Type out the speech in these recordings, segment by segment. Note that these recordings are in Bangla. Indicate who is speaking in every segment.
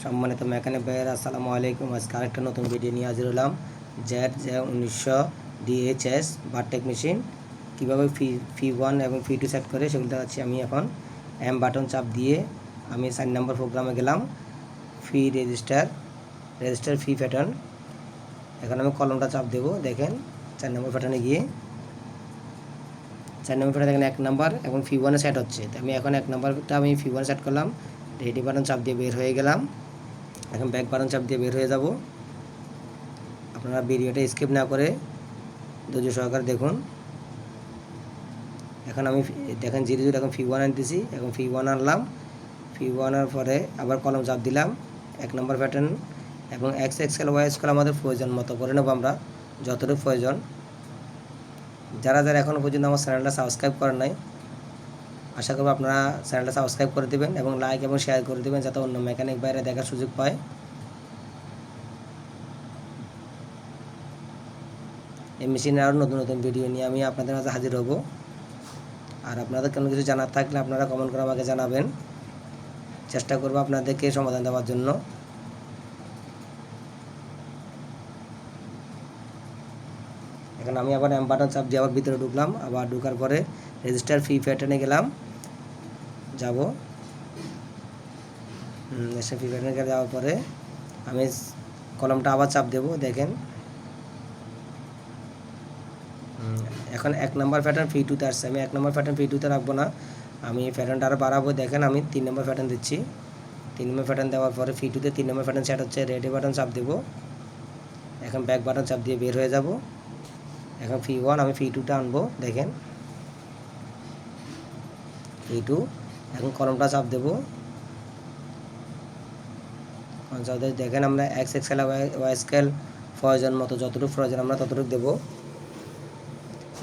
Speaker 1: সম্মানিত মেকানিক ভাইয়েরা, আসসালামু আলাইকুম। আজকে আরেকটা নতুন ভিডিও নিয়ে হাজির হলাম। Z1900 DHS বারটেক মেশিন কীভাবে ফি1 এবং ফি2 সেট করে সেগুলো দেখাচ্ছি। আমি এখন বাটন চাপ দিয়ে আমি 4 নম্বর প্রোগ্রামে গেলাম। ফি রেজিস্টার ফি প্যাটার্ন। এখন আমি কলমটা চাপ দেবো। দেখেন 4 নম্বর প্যাটার্নে গিয়ে 4 নম্বর প্যাটার্ন দেখেন 1 নম্বর এবং ফি1 সেট হচ্ছে। তো আমি এখন 1 নম্বরটা আমি ফি1 সেট করলাম। রেডি বাটন চাপ দিয়ে বের হয়ে গেলাম। এখন ব্যাক বাটন চাপ দিয়ে বের হয়ে যাব। আপনারা ভিডিওটা স্কিপ না করে ধৈর্য সহকারে দেখুন। এখন আমি দেখেন 00 এখন ফি1 আনতেছি। এখন ফি1 আনলাম। ফি1 আনার পরে আবার কলম চাপ দিলাম। 1 নম্বর প্যাটার্ন এবং এক্স এক্সেল ওয়াই স্কেল আমাদের প্রয়োজন মতো করে নেব আমরা, যতটুকু প্রয়োজন। যারা এখনও পর্যন্ত আমার চ্যানেলটা সাবস্ক্রাইব করেন নাই, আশা করব আপনারা চ্যানেলটা সাবস্ক্রাইব করে দেবেন এবং লাইক এবং শেয়ার করে দেবেন, যাতে অন্য মেকানিক বাইরে দেখার সুযোগ পায়। এই মেশিনের আরও নতুন নতুন ভিডিও নিয়ে আমি আপনাদের মাঝে হাজির হব। আর আপনাদের কোনো কিছু জানার থাকলে আপনারা কমেন্ট করে আমাকে জানাবেন। চেষ্টা করব আপনাদেরকে সমাধান দেওয়ার জন্য। এখন আমি আবার বাটন চাপ দিয়ে আবার ভিতরে ঢুকলাম। আবার ঢোকার পরে রেজিস্টার ফি প্যাটার্নে গেলাম, যাব রেজিস্টার ফি প্যাটার্নে যাওয়ার পরে আমি কলমটা আবার চাপ দেব। দেখেন এখন 1 নম্বর প্যাটার্ন ফি2তে আসছে। আমি 1 নম্বর প্যাটার্ন ফি2তে রাখবো না, আমি প্যাটার্নটা আরও বাড়াবো। দেখেন আমি 3 নম্বর প্যাটার্ন দিচ্ছি। 3 নম্বর প্যাটার্ন দেওয়ার পরে ফি2তে 3 নম্বর প্যাটার্ন সেট হচ্ছে। রেডি বাটন চাপ দেবো। এখন ব্যাক বাটন চাপ দিয়ে বের হয়ে যাব। এখন ফি1 আমি ফি2টা আনবো। দেখেন ফি2। এখন কলমটা চাপ দেবো। কলম চাপ দিয়ে দেখেন আমরা এক্স এক্সেল ওয়াই স্কেল প্রয়োজন মতো যতটুকু প্রয়োজন আমরা ততটুকু দেবো।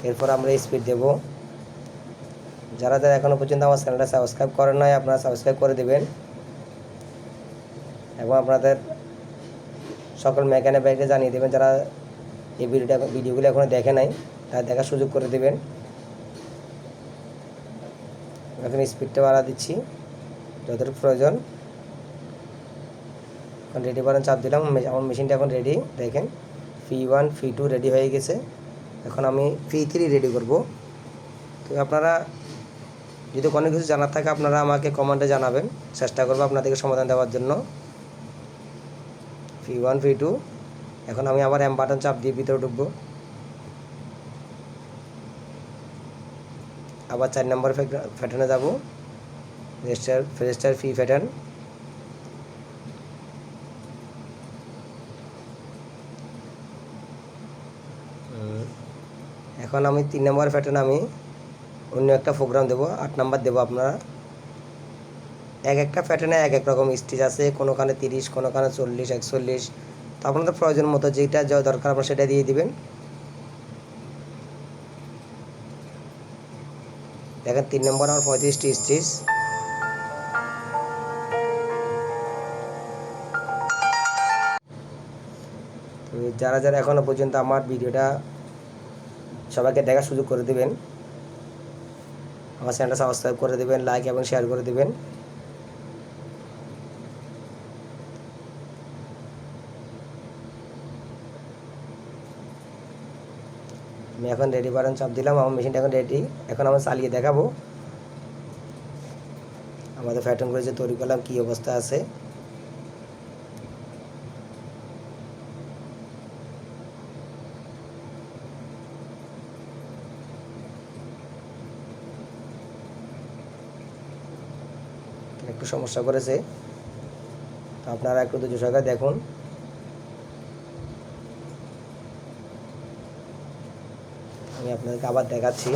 Speaker 1: এরপর আমরা স্পিড দেব। যারা এখনও পর্যন্ত আমার চ্যানেলটা সাবস্ক্রাইব করেন নাই, আপনারা সাবস্ক্রাইব করে দেবেন এবং আপনাদের সকল মেকানিক ভাইকে জানিয়ে দেবেন যারা এই ভিডিওগুলো এখনও দেখে নাই, তারা দেখার সুযোগ করে দেবেন। এখন স্পিডটা বাড়া দিচ্ছি যতটুকু প্রয়োজন। এখন রেডি বাটন চাপ দিলাম। আমার মেশিনটা এখন রেডি। দেখেন ফি1 ফি2 রেডি হয়ে গেছে। এখন আমি ফি3 রেডি করব। তো আপনারা যদি কোনো কিছু জানার থাকে আপনারা আমাকে কমেন্টে জানাবেন, চেষ্টা করবো আপনাদেরকে সমাধান দেওয়ার জন্য। ফি1 ফি2 এখন আমি আবার বাটন চাপ দিয়ে ভিতরে ঢুকবো। আবার 4 নম্বর প্যাটার্নে যাব, রেজিস্টার ফি প্যাটার্ন। এখন আমি 3 নম্বর প্যাটার্নে আমি অন্য একটা প্রোগ্রাম দেবো, 8 নাম্বার দেবো। আপনারা এক একটা প্যাটার্নে এক এক রকম স্টিচ আছে, কোনোখানে 30, কোনোখানে 40, 41। তো আপনাদের প্রয়োজন মতো যেটা যা দরকার আপনারা সেটা দিয়ে দিবেন। দেখেন 3 নম্বর আমার 35টি স্টিচ। তো যারা এখনও পর্যন্ত আমার ভিডিওটা সবাইকে দেখার সুযোগ করে দেবেন, আমার চ্যানেলটা সাবস্ক্রাইব করে দেবেন, লাইক এবং শেয়ার করে দেবেন। আমি এখন রেডি বাটন চাপ দিলাম। আমার মেশিনটা এখন রেডি। এখন আমরা চালিয়ে দেখাবো আমাদের প্যাটার্নগুলো যে তৈরি করলাম কী অবস্থা আছে। একটু সমস্যা করেছে, তো আপনারা একটু ধৈর্য সহকারে দেখুন। আমি আপনাদেরকে আবার দেখাচ্ছি।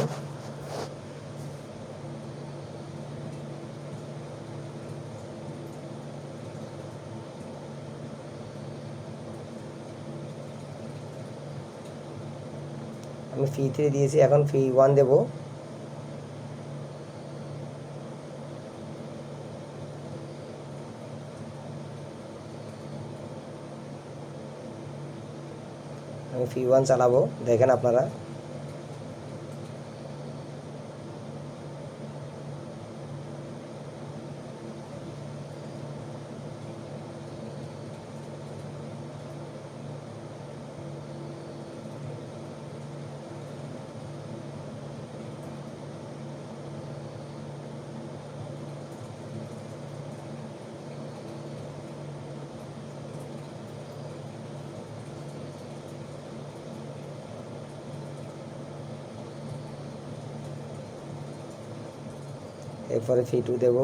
Speaker 1: আমি ফি3 দিয়েছি, এখন ফি1 দেব। আমি ফি1 চালাবো। দেখেন আপনারা এরপরে ফি2 দেব।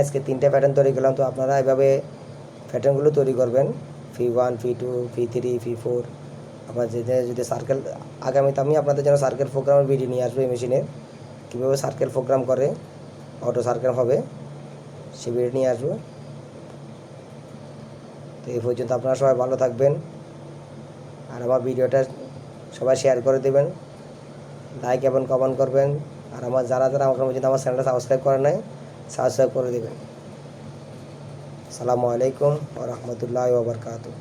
Speaker 1: আজকে 3টে প্যাটার্ন তৈরি করলাম, তো আপনারা এভাবে প্যাটার্নগুলো তৈরি করবেন। ফি1, ফি2, ফি3, ফি4। আপনার যদি সার্কেল, আগামীতে আমি আপনাদের জন্য সার্কেল প্রোগ্রামের ভিডিও নিয়ে আসবো এই মেশিনের, কীভাবে সার্কেল প্রোগ্রাম করে অটো সার্কেল হবে সে ভিডিও নিয়ে আসবো। তো এই পর্যন্ত আপনারা সবাই ভালো থাকবেন, আর আমার ভিডিওটা সবাই শেয়ার করে দেবেন, লাইক এবং কমেন্ট করবেন। আর আমার যারা আমার পর্যন্ত আমার চ্যানেলটা সাবস্ক্রাইব করে নেয়, সাবস্ক্রাইব করে দেবেন। আসসালামু আলাইকুম ওয়া রাহমাতুল্লাহি ওয়া বারাকাতুহু।